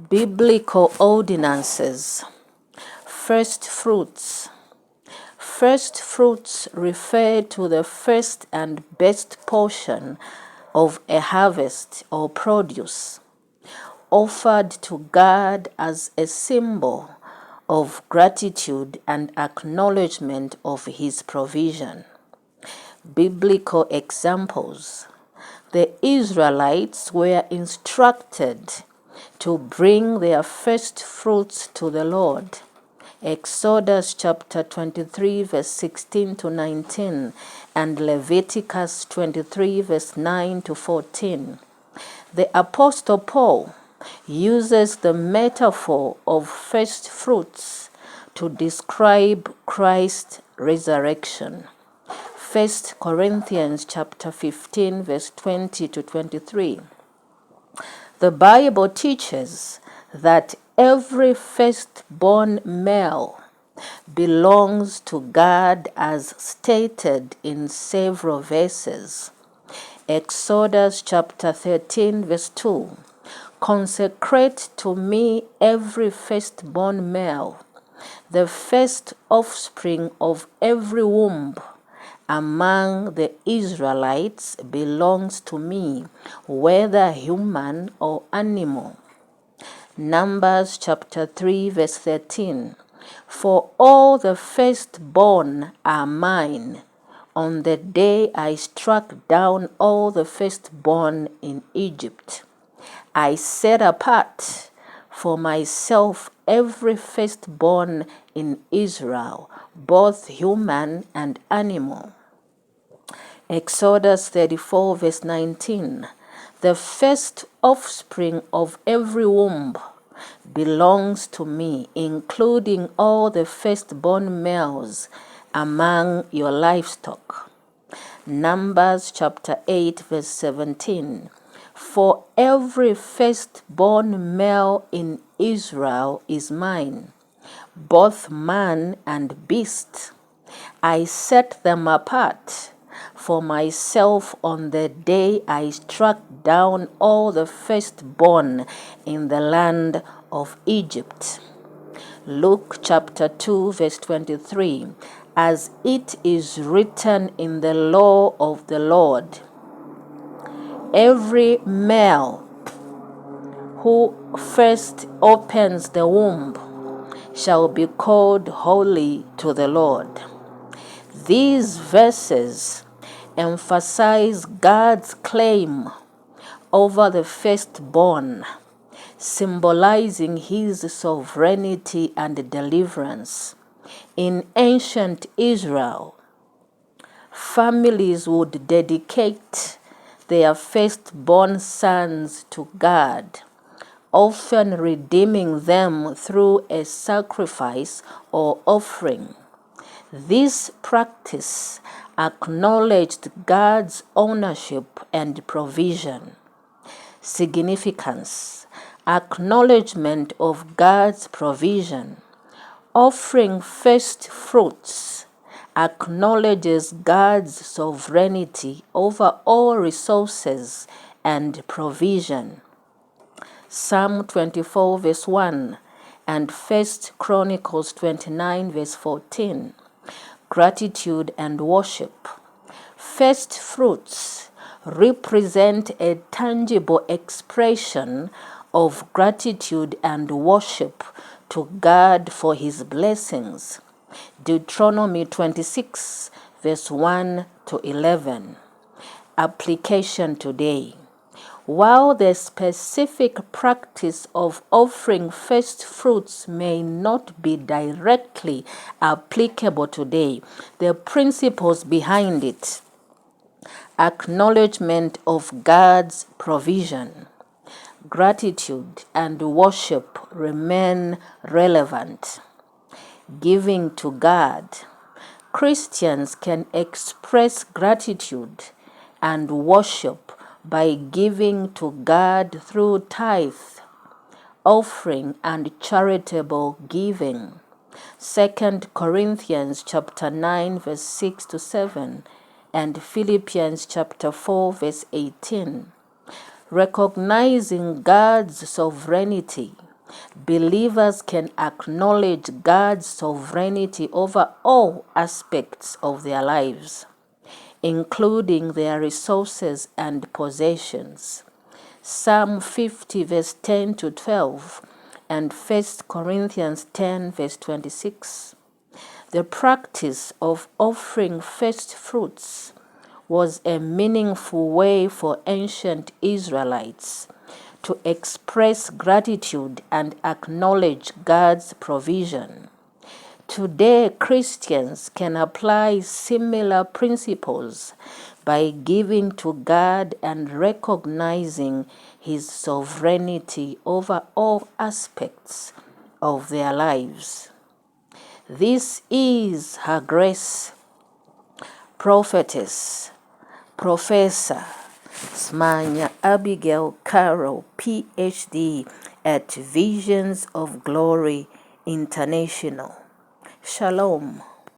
Biblical ordinances. First fruits. First fruits refer to the first and best portion of a harvest or produce, offered to God as a symbol of gratitude and acknowledgement of His provision. Biblical examples. The Israelites were instructed to bring their first fruits to the Lord. Exodus chapter 23 verse 16 to 19 and Leviticus 23 verse 9 to 14. The Apostle Paul uses the metaphor of first fruits to describe Christ's resurrection. 1 Corinthians chapter 15 verse 20 to 23. The Bible teaches that every firstborn male belongs to God as stated in several verses. Exodus chapter 13 verse 2. Consecrate to me every firstborn male, the first offspring of every womb among the Israelites belongs to me, whether human or animal. Numbers chapter 3 verse 13. For all the firstborn are mine. On the day I struck down all the firstborn in Egypt, I set apart for myself every firstborn in Israel, both human and animal. Exodus 34 verse 19. The first offspring of every womb belongs to me, including all the firstborn males among your livestock. Numbers chapter 8 verse 17. For every firstborn male in Israel is mine, both man and beast. I set them apart for myself on the day I struck down all the firstborn in the land of Egypt. Luke chapter 2 verse 23. As it is written in the law of the Lord, every male who first opens the womb shall be called holy to the Lord. These verses emphasize God's claim over the firstborn, symbolizing His sovereignty and deliverance. In ancient Israel, families would dedicate their firstborn sons to God, often redeeming them through a sacrifice or offering. This practice acknowledged God's ownership and provision. Significance: acknowledgement of God's provision. Offering first fruits acknowledges God's sovereignty over all resources and provision. Psalm 24 verse 1 and 1 Chronicles 29 verse 14. Gratitude and worship. First fruits represent a tangible expression of gratitude and worship to God for His blessings. Deuteronomy 26 verse 1 to 11. Application today. While the specific practice of offering first fruits may not be directly applicable today, the principles behind it, acknowledgement of God's provision, gratitude, and worship remain relevant. Giving to God. Christians can express gratitude and worship by giving to God through tithe, offering, and charitable giving. 2 Corinthians chapter 9 verse 6 to 7 and Philippians chapter 4 verse 18. Recognizing God's sovereignty, Believers can acknowledge God's sovereignty over all aspects of their lives, including their resources and possessions. Psalm 50 verse 10 to 12 and 1 Corinthians 10 verse 26. The practice of offering first fruits was a meaningful way for ancient Israelites to express gratitude and acknowledge God's provision. Today, Christians can apply similar principles by giving to God and recognizing His sovereignty over all aspects of their lives. This is Her Grace, Prophetess, Professor Smanya Abigail Carroll, PhD at Visions of Glory International. Shalom.